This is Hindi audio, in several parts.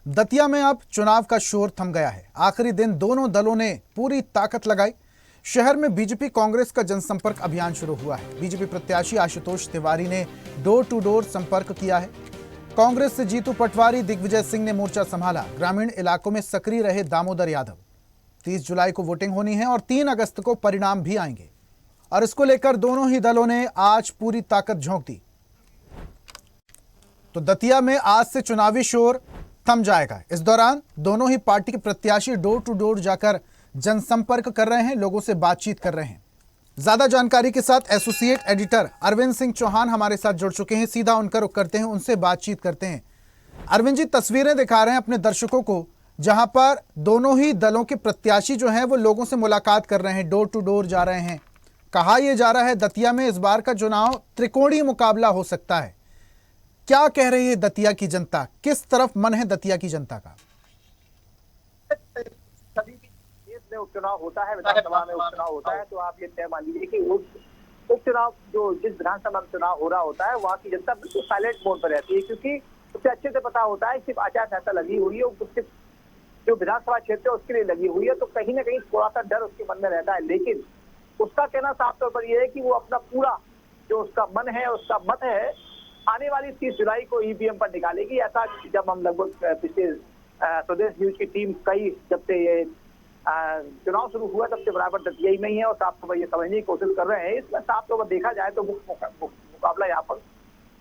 दतिया में अब चुनाव का शोर थम गया है। आखिरी दिन दोनों दलों ने पूरी ताकत लगाई। शहर में बीजेपी कांग्रेस का जनसंपर्क अभियान शुरू हुआ है। बीजेपी प्रत्याशी आशुतोष तिवारी ने डोर टू डोर संपर्क किया है। कांग्रेस से जीतू पटवारी, दिग्विजय सिंह ने मोर्चा संभाला। ग्रामीण इलाकों में सक्रिय रहे दामोदर यादव। 30 जुलाई को वोटिंग होनी है और 3 अगस्त को परिणाम भी आएंगे और इसको लेकर दोनों ही दलों ने आज पूरी ताकत झोंक दी। तो दतिया में आज से चुनावी शोर थम जाएगा। इस दौरान दोनों ही पार्टी के प्रत्याशी डोर टू डोर जाकर जनसंपर्क कर रहे हैं, लोगों से बातचीत कर रहे हैं। ज्यादा जानकारी के साथ एसोसिएट एडिटर अरविंद सिंह चौहान हमारे साथ जुड़ चुके हैं। सीधा उनका रुख करते हैं, उनसे बातचीत करते हैं। अरविंद जी, तस्वीरें दिखा रहे हैं अपने दर्शकों को जहां पर दोनों ही दलों के प्रत्याशी जो हैं वो लोगों से मुलाकात कर रहे हैं, डोर टू डोर जा रहे हैं। कहा यह जा रहा है दतिया में इस बार का चुनाव त्रिकोणीय मुकाबला हो सकता है। क्या कह रही है दतिया की जनता? किस तरफ मन है दतिया की जनता का? सभी देश में उपचुनाव होता है, विधानसभा में उपचुनाव होता है, तो आप ये तय मान लीजिए कि उपचुनाव जो जिस विधानसभा में चुनाव हो रहा होता है वहाँ की जनता बिल्कुल साइलेंट मोड पर रहती है, क्योंकि उसे अच्छे से पता होता है सिर्फ आचार संहिता लगी हुई है, सिर्फ जो विधानसभा क्षेत्र है उसके लिए लगी हुई है, तो कहीं ना कहीं थोड़ा सा डर उसके मन में रहता है। लेकिन उसका कहना साफ तौर पर यह है कि वो अपना पूरा जो उसका मन है, उसका मत है, आने वाली 30 जुलाई को ईवीएम पर निकालेगी। ऐसा जब हम लगभग पिछले स्वदेश न्यूज की टीम कई जब से ये चुनाव शुरू हुआ तब से बराबर दतिया में ही है और साफ तौर पर ये समझने की कोशिश कर रहे हैं। इसमें साफ तौर पर देखा जाए तो मुकाबला यहाँ पर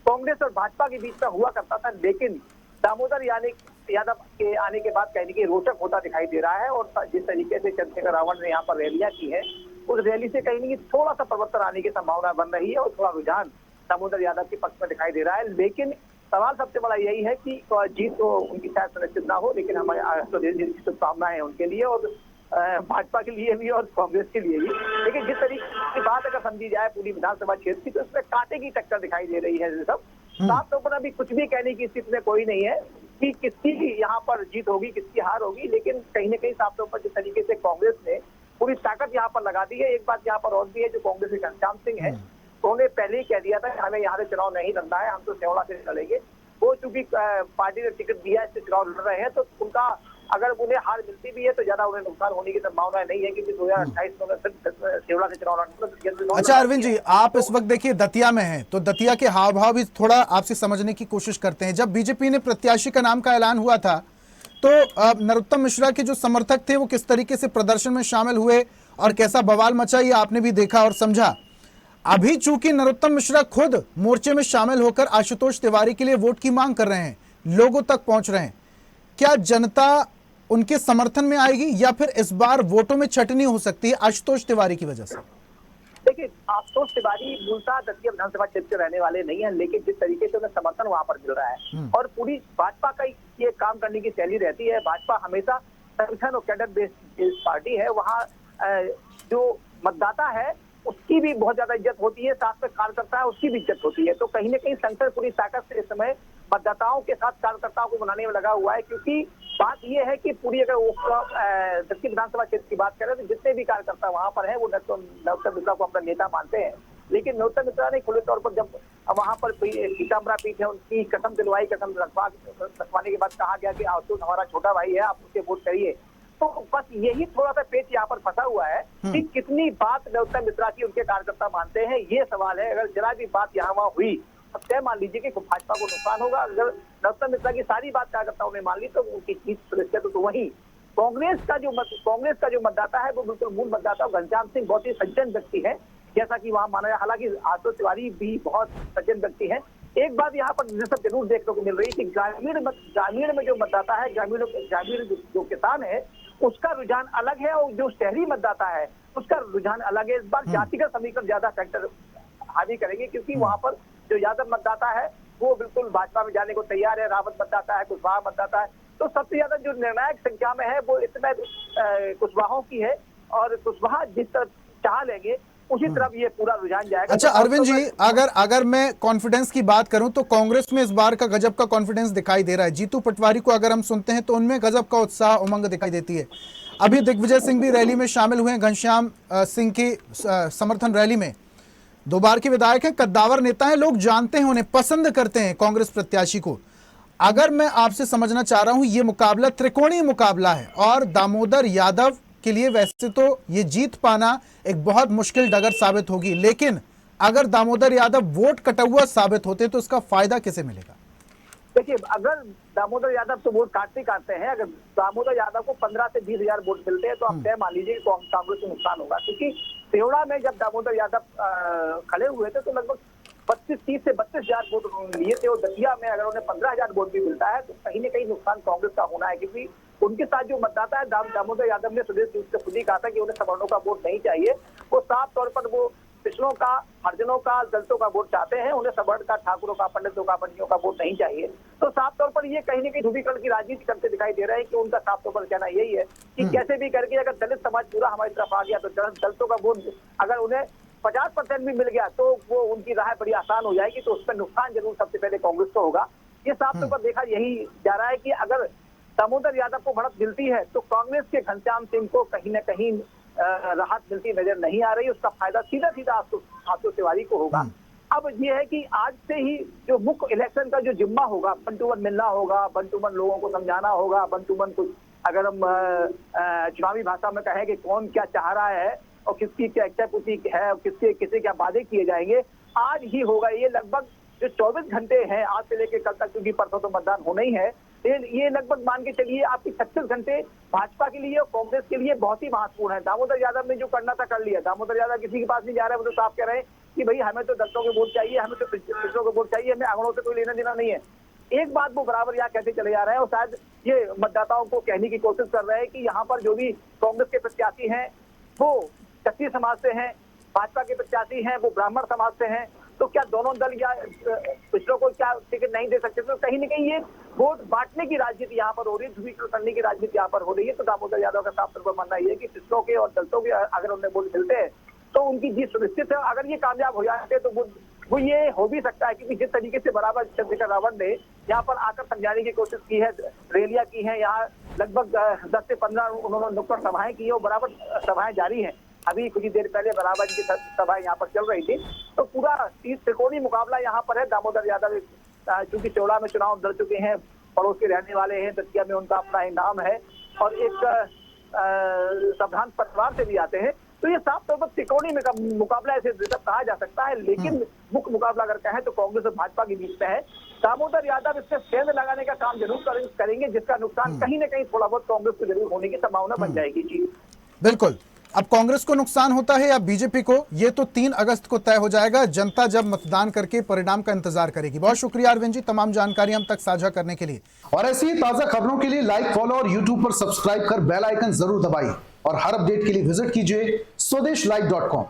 कांग्रेस और भाजपा के बीच में हुआ करता था, लेकिन दामोदर यादव के आने के बाद कहने की रोचक होता दिखाई दे रहा है। और जिस तरीके से चंद्रशेखर रावण ने यहाँ पर रैलियां की है, उस रैली से कहीं नहीं थोड़ा सा परिवर्तन आने की संभावना बन रही है और थोड़ा रुझान दामोदर यादव के पक्ष में दिखाई दे रहा है। लेकिन सवाल सबसे बड़ा यही है कि जीत तो उनकी शायद सुनिश्चित ना हो, लेकिन हमारे स्वदेश की शुभकामनाएं उनके लिए और भाजपा के लिए भी और कांग्रेस के लिए भी। लेकिन जिस तरीके की बात अगर समझी जाए पूरी विधानसभा क्षेत्र की, तो इसमें कांटे की टक्कर दिखाई दे रही है। सब साफ तौर पर अभी कुछ भी कहने की स्थिति में कोई नहीं है कि किसकी यहाँ पर जीत होगी, किसकी हार होगी। लेकिन कहीं ना कहीं साफ तौर पर जिस तरीके से कांग्रेस ने पूरी ताकत यहाँ पर लगा दी है। एक बात यहाँ पर और भी है, जो कांग्रेस के घनश्याम सिंह है, उन्होंने पहले ही कह दिया था कि हमें यहाँ से चुनाव नहीं लड़ना है, हम तो सेवड़ा से लड़ेंगे। वो चूंकि पार्टी ने टिकट दिया है, इससे चुनाव लड़ रहे हैं, तो उनका अगर उन्हें हार मिलती भी है तो ज्यादा उन्हें नुकसान होने की संभावना नहीं है, क्योंकि 2028 में फिर सेवड़ा से चुनाव लड़ना। अच्छा अरविंद जी, आप इस वक्त देखिए दतिया में हैं, तो दतिया के हाव भाव भी थोड़ा आपसे समझने की कोशिश करते हैं। जब बीजेपी ने प्रत्याशी का नाम का ऐलान हुआ था तो नरोत्तम मिश्रा के जो समर्थक थे वो किस तरीके से प्रदर्शन में शामिल हुए और कैसा बवाल मचा, ये आपने भी देखा और समझा। अभी चूंकि नरोत्तम मिश्रा खुद मोर्चे में शामिल होकर आशुतोष तिवारी के लिए वोट की मांग कर रहे हैं, लोगों तक पहुंच रहे हैं, क्या जनता उनके समर्थन में आएगी या फिर इस बार वोटों में छटनी हो सकती है आशुतोष तिवारी की वजह से? देखिए, आशुतोष तिवारी मूलतः दतिया विधानसभा क्षेत्र के रहने वाले नहीं है, लेकिन जिस तरीके से उन्हें समर्थन वहां पर मिल रहा है और पूरी भाजपा का ये काम करने की शैली रहती है। भाजपा हमेशा संगठन और कैडर बेस्ड पार्टी है। वहाँ जो मतदाता है उसकी भी बहुत ज्यादा इज्जत होती है, साथ में कार्यकर्ता है उसकी भी इज्जत होती है। तो कहीं ना कहीं संगठन पूरी ताकत से इस समय मतदाताओं के साथ कार्यकर्ताओं को बनाने में लगा हुआ है, क्योंकि बात यह है कि पूरी अगर दक्षिण विधानसभा क्षेत्र की बात करें तो जितने भी कार्यकर्ता वहां पर हैं वो नरोत्तम मिश्रा को अपना नेता मानते हैं। लेकिन नरोत्तम मिश्रा ने खुले तौर पर जब वहां पर पीताम्बरा पीठ है उनकी कसम दिलवाई, कसम रखवाने के बाद कहा गया कि आशुतोष हमारा छोटा भाई है, आप उसके वोट करिए, तो बस यही थोड़ा सा पेच यहाँ पर फंसा हुआ है कि कितनी बात नरोत्तम मिश्रा की उनके कार्यकर्ता मानते हैं, ये सवाल है। अगर जरा भी बात यहाँ वहाँ हुई अब तय मान लीजिए कि भाजपा को नुकसान होगा। अगर नरोत्तम मिश्रा की सारी बात कार्यकर्ताओं ने मान ली तो उनकी जीत सुनिश्चित। तो वही कांग्रेस का जो मतदाता है वो बिल्कुल मूल मतदाता। घनश्याम सिंह बहुत ही सज्जन व्यक्ति है, जैसा कि वहाँ माना जाए। हालांकि आशुतोष तिवारी भी बहुत सज्जन व्यक्ति है। एक बात यहाँ पर जरूर देखने को मिल रही है कि ग्रामीण में जो मतदाता है, ग्रामीण जो किसान है, उसका रुझान अलग है और जो शहरी मतदाता है उसका रुझान अलग है। इस बार जातिगत समीकरण ज्यादा फैक्टर हावी करेंगे, क्योंकि वहां पर जो यादव मतदाता है वो बिल्कुल भाजपा में जाने को तैयार है, रावत मतदाता है, कुशवाहा मतदाता है। तो सबसे ज्यादा जो निर्णायक संख्या में है वो इसमें कुशवाहों की है और कुशवाहा जिस तरफ चाह लेंगे उसी तरफ ये पूरा रुझान जाएगा। अच्छा अरविंद जी, अगर मैं कॉन्फिडेंस की बात करूं तो कांग्रेस में इस बार का गजब का कॉन्फिडेंस दिखाई दे रहा है। जीतू पटवारी को अगर हम सुनते हैं तो उनमें गजब का उत्साह, उमंग दिखाई देती है। अभी दिग्विजय सिंह भी रैली में शामिल हुए हैं, घनश्याम सिंह की समर्थन रैली में। 2 बार के विधायक हैं, कद्दावर नेता हैं, लोग जानते हैं उन्हें, पसंद करते हैं कांग्रेस प्रत्याशी को। अगर मैं आपसे समझना चाह रहा हूं, ये मुकाबला त्रिकोणीय मुकाबला है और दामोदर यादव के लिए वैसे तो ये जीत पाना एक बहुत मुश्किल डगर साबित होगी, लेकिन अगर दामोदर यादव वोट कटौआ साबित होते तो इसका फायदा किसे मिलेगा? देखिए, अगर दामोदर यादव तो वोट काटते हैं, अगर दामोदर यादव को 15 से 20 हजार वोट मिलते हैं तो आप तय मान लीजिए कि कांग्रेस को नुकसान होगा, क्योंकि तेवड़ा में जब दामोदर यादव खड़े हुए थे तो लगभग 30 से 32 हजार वोट लिए थे, और दतिया में अगर उन्हें 15 हजार वोट भी मिलता है तो कहीं न कहीं नुकसान कांग्रेस का होना है, क्योंकि उनके साथ जो मतदाता है, दामोदर यादव ने सुदेश से खुद ही कहा था कि उन्हें सवर्णों का वोट नहीं चाहिए। वो साफ तौर पर वो पिछड़ों का, हरिजनों का, दलितों का वोट चाहते हैं, उन्हें सवर्ण का, ठाकुरों का, पंडितों का, पंडियों का वोट नहीं चाहिए। तो साफ तौर पर ये कहीं न कहीं ध्रुवीकरण की राजनीति करते दिखाई दे रहे हैं कि उनका साफ तौर पर कहना यही है कि कैसे भी करके अगर दलित समाज पूरा हमारी तरफ आ गया तो दलितों का वोट अगर उन्हें 50% भी मिल गया तो वो उनकी राह बड़ी आसान हो जाएगी, तो उस पर नुकसान जरूर सबसे पहले कांग्रेस को होगा। ये साफ तौर पर देखा यही जा रहा है कि अगर दामोदर यादव को बढ़त मिलती है तो कांग्रेस के घनश्याम सिंह को कहीं न कहीं राहत मिलती नजर नहीं आ रही। उसका फायदा सीधा सीधा आशु तिवारी को होगा। अब ये है कि आज से ही जो मुख्य इलेक्शन का जो जिम्मा होगा, बंटूमन मिलना होगा, बंटूमन लोगों को समझाना होगा, बंटूमन को अगर हम चुनावी भाषा में कहें कि कौन क्या चाह रहा है और किसकी क्या इच्छा पूर्ति है, किससे क्या वादे किए जाएंगे, आज ही होगा। ये लगभग जो 24 घंटे हैं आज से लेकर कल तक, क्योंकि परसों तो मतदान होना ही है, ये लगभग मान के चलिए आपकी 36 घंटे भाजपा के लिए और कांग्रेस के लिए बहुत ही महत्वपूर्ण है। दामोदर यादव ने जो करना था कर लिया। दामोदर यादव किसी के पास नहीं जा रहा है, वो तो साफ कह रहे हैं कि भाई हमें तो दलितों के वोट चाहिए, हमें तो पिछड़ों के वोट चाहिए, हमें अगड़ों से कोई लेना देना नहीं है। एक बात वो बराबर यहाँ कहते चले जा रहे हैं और शायद ये मतदाताओं को कहने की कोशिश कर रहे हैं कि यहाँ पर जो भी कांग्रेस के प्रत्याशी हैं वो क्षत्रिय समाज से हैं, भाजपा के प्रत्याशी हैं वो ब्राह्मण समाज से हैं, तो क्या दोनों दल या पिछड़ों को क्या टिकट नहीं दे सकते? तो कहीं न कहीं ये वोट बांटने की राजनीति यहाँ पर हो रही है, ध्रुवीकरण करने की राजनीति यहाँ पर हो रही है। तो दामोदर यादव का साफ तौर पर मानना ये है कि पिछड़ों के और दलितों के अगर उन्हें वोट मिलते हैं तो उनकी जीत सुनिश्चित है। अगर ये कामयाब हो जाते हैं तो वो ये हो भी सकता है, क्योंकि जिस तरीके से बराबर चंद्रशेखर रावत ने यहाँ पर आकर समझाने की कोशिश की है, रैलियां की है, यहाँ लगभग 10 से 15 उन्होंने नुक्कड़ सभाएं की है और बराबर सभाएं जारी हैं। अभी कुछ ही देर पहले बराबर की सभाएं यहाँ पर चल रही थी। तो पूरा त्रिकोणीय मुकाबला यहाँ पर है। दामोदर यादव चूंकि चौड़ा में चुनाव लड़ चुके हैं, पड़ोस के रहने वाले हैं, दतिया में उनका अपना ही नाम है और एक सावधान परिवार से भी आते हैं, तो ये साफ तौर पर त्रिकोणीय मुकाबला ऐसे कहा जा सकता है। लेकिन मुख्य मुकाबला अगर कहें तो कांग्रेस और भाजपा के बीच में है। दामोदर यादव इससे सेंध लगाने का काम जरूर करेंगे, जिसका नुकसान कहीं न कहीं थोड़ा बहुत कांग्रेस को जरूर होने की संभावना बन जाएगी। जी बिल्कुल। अब कांग्रेस को नुकसान होता है या बीजेपी को, ये तो 3 अगस्त को तय हो जाएगा। जनता जब मतदान करके परिणाम का इंतजार करेगी। बहुत शुक्रिया अरविंद जी तमाम जानकारी हम तक साझा करने के लिए। और ऐसी ही ताजा खबरों के लिए लाइक, फॉलो और यूट्यूब पर सब्सक्राइब कर बेल आइकन जरूर दबाइए और हर अपडेट के लिए विजिट कीजिए स्वदेशलाइव.com।